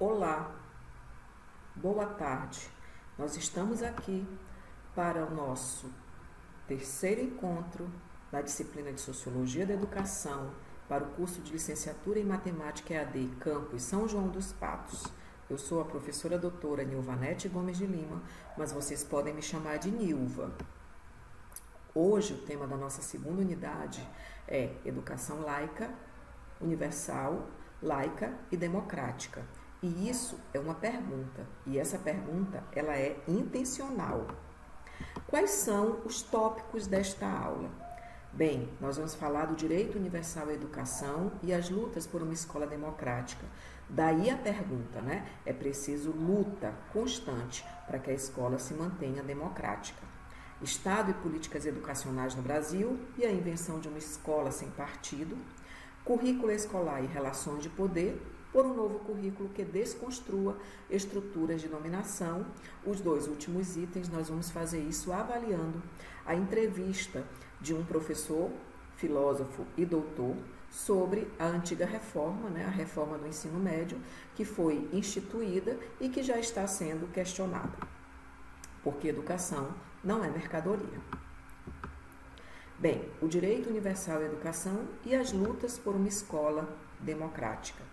Olá, boa tarde. Nós estamos aqui para o nosso terceiro encontro da disciplina de Sociologia da Educação para o curso de Licenciatura em Matemática EAD Campus São João dos Patos. Eu sou a professora doutora Nilvanete Gomes de Lima, mas vocês podem me chamar de Nilva. Hoje o tema da nossa segunda unidade é Educação Laica, Universal, Laica e Democrática. E isso é uma pergunta, e essa pergunta ela é intencional. Quais são os tópicos desta aula? Bem, nós vamos falar do direito universal à educação e as lutas por uma escola democrática. Daí a pergunta, né? É preciso luta constante para que a escola se mantenha democrática. Estado e políticas educacionais no Brasil e a invenção de uma escola sem partido, currículo escolar e relações de poder, por um novo currículo que desconstrua estruturas de dominação. Os dois últimos itens nós vamos fazer isso avaliando a entrevista de um professor, filósofo e doutor sobre a antiga reforma, né, a reforma do ensino médio, que foi instituída e que já está sendo questionada, porque educação não é mercadoria. Bem, o direito universal à educação e as lutas por uma escola democrática.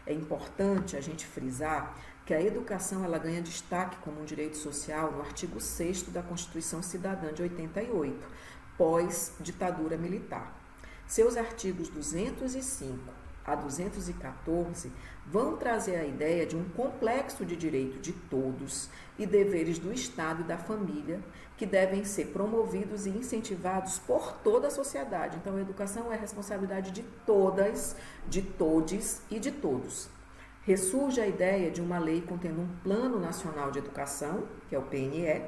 É importante a gente frisar que a educação ela ganha destaque como um direito social no artigo 6º da Constituição Cidadã de 88, pós-ditadura militar. Seus artigos 205 a 214 vão trazer a ideia de um complexo de direito de todos e deveres do Estado e da família que devem ser promovidos e incentivados por toda a sociedade. Então, a educação é responsabilidade de todas, de todes e de todos. Ressurge a ideia de uma lei contendo um Plano Nacional de Educação, que é o PNE,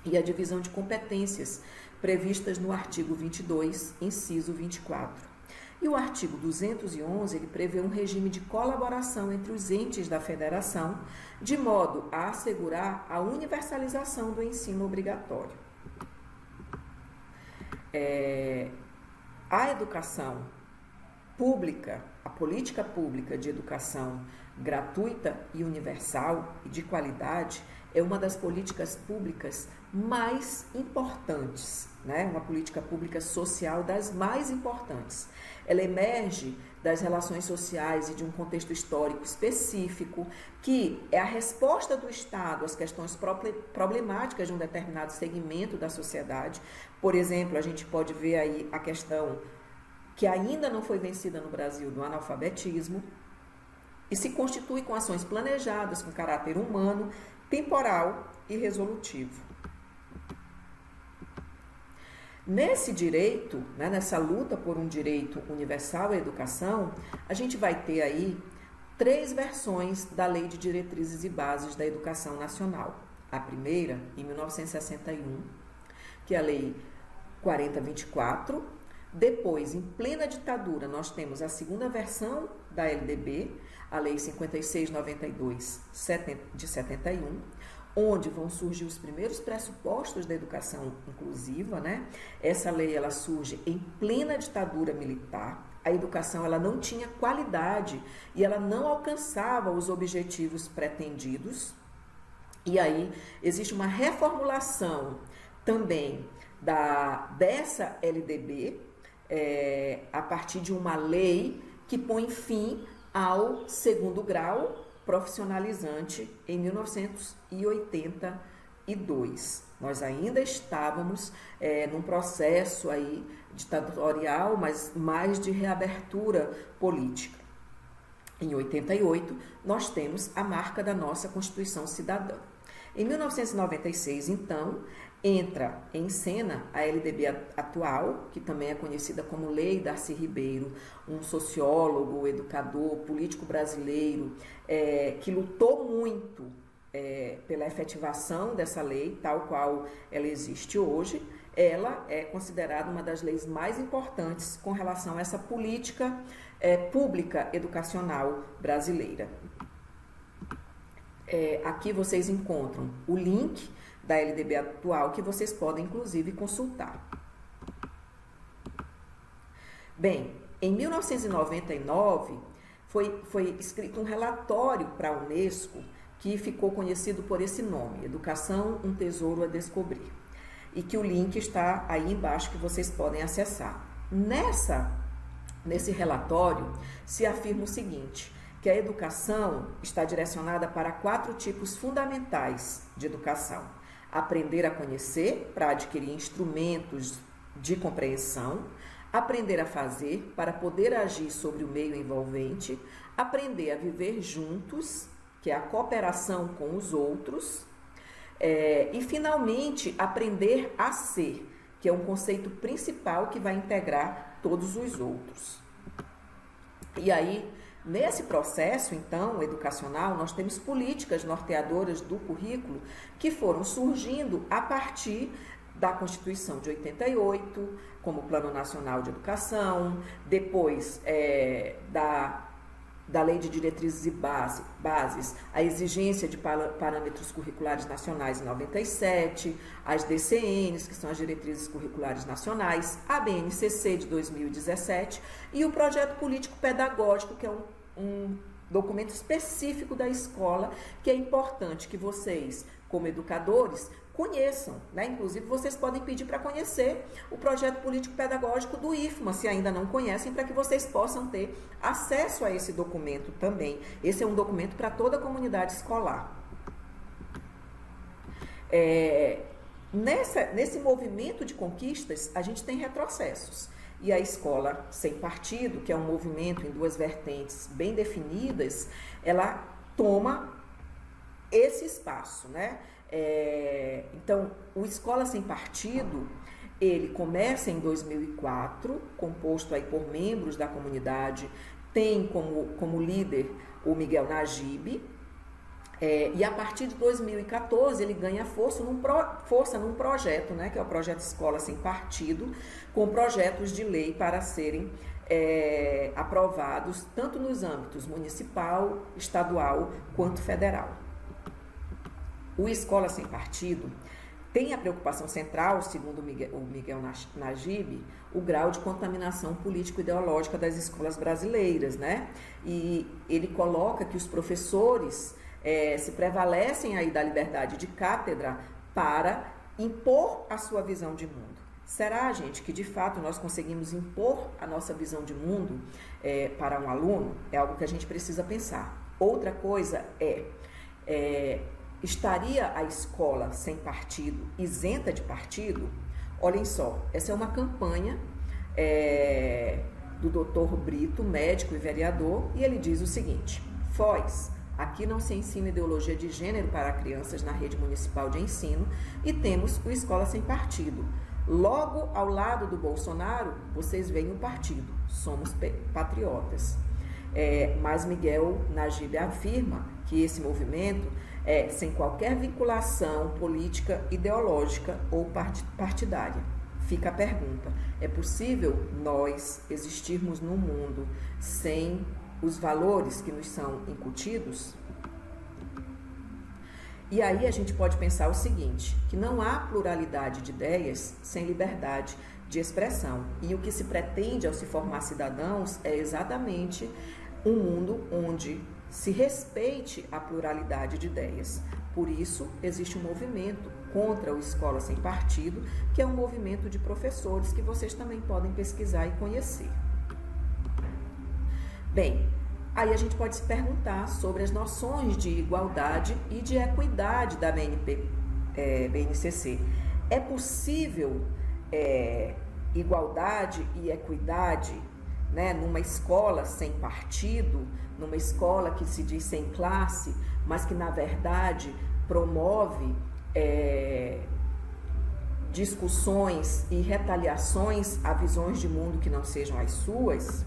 e a divisão de competências previstas no artigo 22, inciso 24. E o artigo 211, ele prevê um regime de colaboração entre os entes da federação, de modo a assegurar a universalização do ensino obrigatório. A educação pública, a política pública de educação gratuita e universal e de qualidade é uma das políticas públicas mais importantes, né? Uma política pública social das mais importantes. Ela emerge das relações sociais e de um contexto histórico específico, que é a resposta do Estado às questões problemáticas de um determinado segmento da sociedade. Por exemplo, a gente pode ver aí a questão que ainda não foi vencida no Brasil do analfabetismo, e se constitui com ações planejadas, com caráter humano, temporal e resolutivo. Nesse direito, né, nessa luta por um direito universal à educação, a gente vai ter aí 3 versões da Lei de Diretrizes e Bases da Educação Nacional. A primeira, em 1961, que é a Lei 4024. Depois, em plena ditadura, nós temos a segunda versão da LDB, a Lei 5692 de 71, onde vão surgir os primeiros pressupostos da educação inclusiva, né? Essa lei ela surge em plena ditadura militar. A educação ela não tinha qualidade e ela não alcançava os objetivos pretendidos. E aí existe uma reformulação também dessa LDB, a partir de uma lei que põe fim ao segundo grau profissionalizante em 1982. Nós ainda estávamos num processo aí ditatorial, mas mais de reabertura política. Em 88, nós temos a marca da nossa Constituição Cidadã. Em 1996, então, entra em cena a LDB atual, que também é conhecida como Lei Darcy Ribeiro, um sociólogo, educador, político brasileiro, que lutou muito pela efetivação dessa lei, tal qual ela existe hoje. Ela é considerada uma das leis mais importantes com relação a essa política pública educacional brasileira. Aqui vocês encontram o link da LDB atual, que vocês podem, inclusive, consultar. Bem, em 1999, foi escrito um relatório para a Unesco que ficou conhecido por esse nome, Educação, um Tesouro a Descobrir, e que o link está aí embaixo que vocês podem acessar. Nesse relatório se afirma o seguinte, que a educação está direcionada para 4 tipos fundamentais de educação: aprender a conhecer, para adquirir instrumentos de compreensão; aprender a fazer, para poder agir sobre o meio envolvente; aprender a viver juntos, que é a cooperação com os outros; e, finalmente, aprender a ser, que é um conceito principal que vai integrar todos os outros. E aí, nesse processo, então, educacional, nós temos políticas norteadoras do currículo que foram surgindo a partir da Constituição de 88, como o Plano Nacional de Educação, depois da Lei de Diretrizes e Bases, a exigência de parâmetros curriculares nacionais em 97, as DCNs, que são as Diretrizes Curriculares Nacionais, a BNCC de 2017 e o Projeto Político Pedagógico, que é um documento específico da escola, que é importante que vocês, como educadores, conheçam, né? Inclusive, vocês podem pedir para conhecer o projeto político pedagógico do IFMA, se ainda não conhecem, para que vocês possam ter acesso a esse documento também. Esse é um documento para toda a comunidade escolar. Nesse movimento de conquistas, a gente tem retrocessos. E a Escola Sem Partido, que é um movimento em 2 vertentes bem definidas, ela toma esse espaço, né? Então, o Escola Sem Partido, ele começa em 2004, composto aí por membros da comunidade, tem como líder o Miguel Najib, e a partir de 2014 ele ganha força num projeto, né, que é o projeto Escola Sem Partido, com projetos de lei para serem aprovados tanto nos âmbitos municipal, estadual quanto federal. O Escola Sem Partido tem a preocupação central, segundo o Miguel Najib, o grau de contaminação político-ideológica das escolas brasileiras, né? E ele coloca que os professores se prevalecem aí da liberdade de cátedra para impor a sua visão de mundo. Será, gente, que de fato nós conseguimos impor a nossa visão de mundo para um aluno? É algo que a gente precisa pensar. Outra coisa estaria a escola sem partido, isenta de partido? Olhem só, essa é uma campanha do Dr. Brito, médico e vereador, e ele diz o seguinte: Foz, aqui não se ensina ideologia de gênero para crianças na rede municipal de ensino e temos o Escola Sem Partido. Logo ao lado do Bolsonaro, vocês veem o partido, somos patriotas. Mas Miguel Najib afirma que esse movimento sem qualquer vinculação política, ideológica ou partidária. Fica a pergunta: é possível nós existirmos no mundo sem os valores que nos são incutidos? E aí a gente pode pensar o seguinte, que não há pluralidade de ideias sem liberdade de expressão. E o que se pretende ao se formar cidadãos é exatamente um mundo onde se respeite a pluralidade de ideias. Por isso, existe um movimento contra o Escola Sem Partido, que é um movimento de professores que vocês também podem pesquisar e conhecer. Bem, aí a gente pode se perguntar sobre as noções de igualdade e de equidade da BNCC. É possível igualdade e equidade, né, numa escola sem partido, numa escola que se diz sem classe, mas que na verdade promove discussões e retaliações a visões de mundo que não sejam as suas?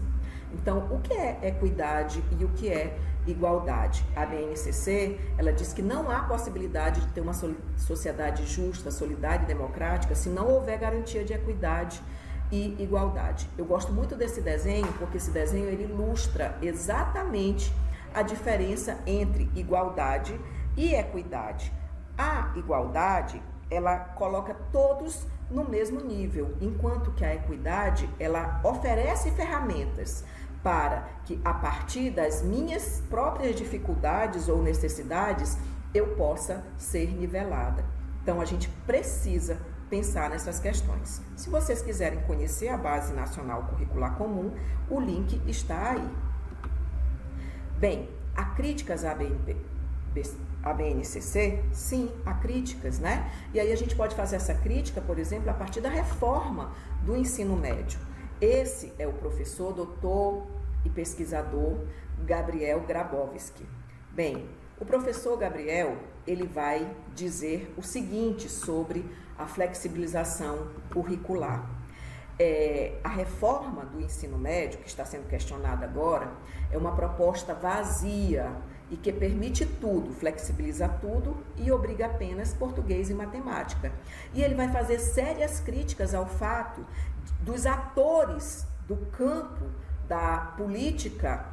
Então, o que é equidade e o que é igualdade? A BNCC, ela diz que não há possibilidade de ter uma sociedade justa, solidária e democrática se não houver garantia de equidade e igualdade. Eu gosto muito desse desenho porque esse desenho ele ilustra exatamente a diferença entre igualdade e equidade. A igualdade, ela coloca todos no mesmo nível, enquanto que a equidade, ela oferece ferramentas para que, a partir das minhas próprias dificuldades ou necessidades, eu possa ser nivelada. Então, a gente precisa pensar nessas questões. Se vocês quiserem conhecer a Base Nacional Curricular Comum, o link está aí. Bem, há críticas à BNCC? Sim, há críticas, né? E aí a gente pode fazer essa crítica, por exemplo, a partir da reforma do ensino médio. Esse é o professor, doutor e pesquisador Gabriel Grabowski. Bem, o professor Gabriel, ele vai dizer o seguinte sobre a flexibilização curricular. A reforma do ensino médio, que está sendo questionada agora, é uma proposta vazia e que permite tudo, flexibiliza tudo e obriga apenas português e matemática. E ele vai fazer sérias críticas ao fato dos atores do campo da política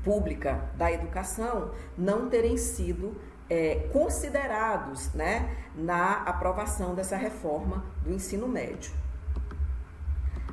pública da educação não terem sido considerados, né, na aprovação dessa reforma do ensino médio.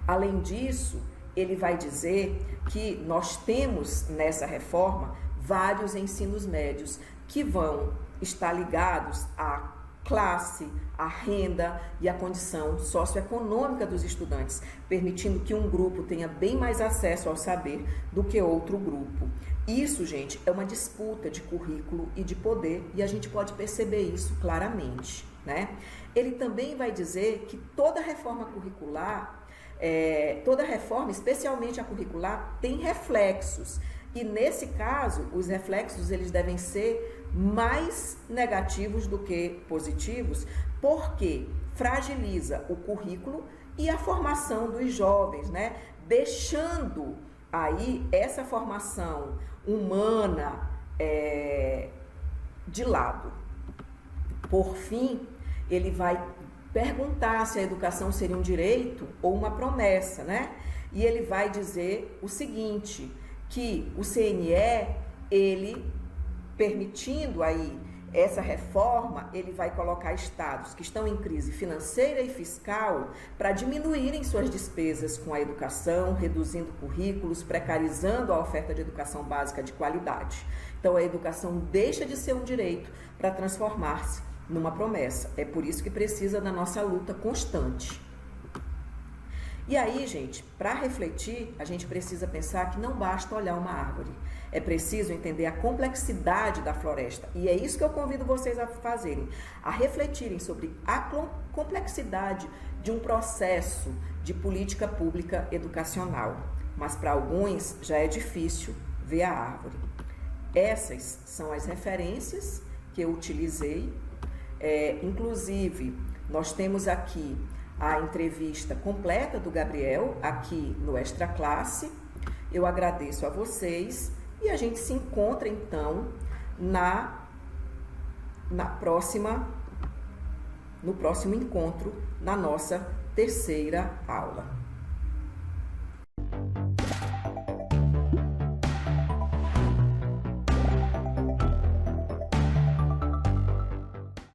Além disso, ele vai dizer que nós temos nessa reforma vários ensinos médios que vão estar ligados à classe, à renda e à condição socioeconômica dos estudantes, permitindo que um grupo tenha bem mais acesso ao saber do que outro grupo. Isso, gente, é uma disputa de currículo e de poder e a gente pode perceber isso claramente, né? Ele também vai dizer que toda reforma curricular, toda reforma, especialmente a curricular, tem reflexos. E nesse caso, os reflexos eles devem ser mais negativos do que positivos, porque fragiliza o currículo e a formação dos jovens, né? Deixando aí essa formação humana de lado. Por fim, ele vai perguntar se a educação seria um direito ou uma promessa, né? E ele vai dizer o seguinte, que o CNE, ele permitindo aí essa reforma, ele vai colocar estados que estão em crise financeira e fiscal para diminuírem suas despesas com a educação, reduzindo currículos, precarizando a oferta de educação básica de qualidade. Então, a educação deixa de ser um direito para transformar-se numa promessa. É por isso que precisa da nossa luta constante. E aí, gente, para refletir, a gente precisa pensar que não basta olhar uma árvore. É preciso entender a complexidade da floresta. E é isso que eu convido vocês a fazerem, a refletirem sobre a complexidade de um processo de política pública educacional. Mas para alguns já é difícil ver a árvore. Essas são as referências que eu utilizei. Inclusive, nós temos aqui a entrevista completa do Gabriel aqui no Extra Classe. Eu agradeço a vocês e a gente se encontra então no próximo encontro, na nossa terceira aula.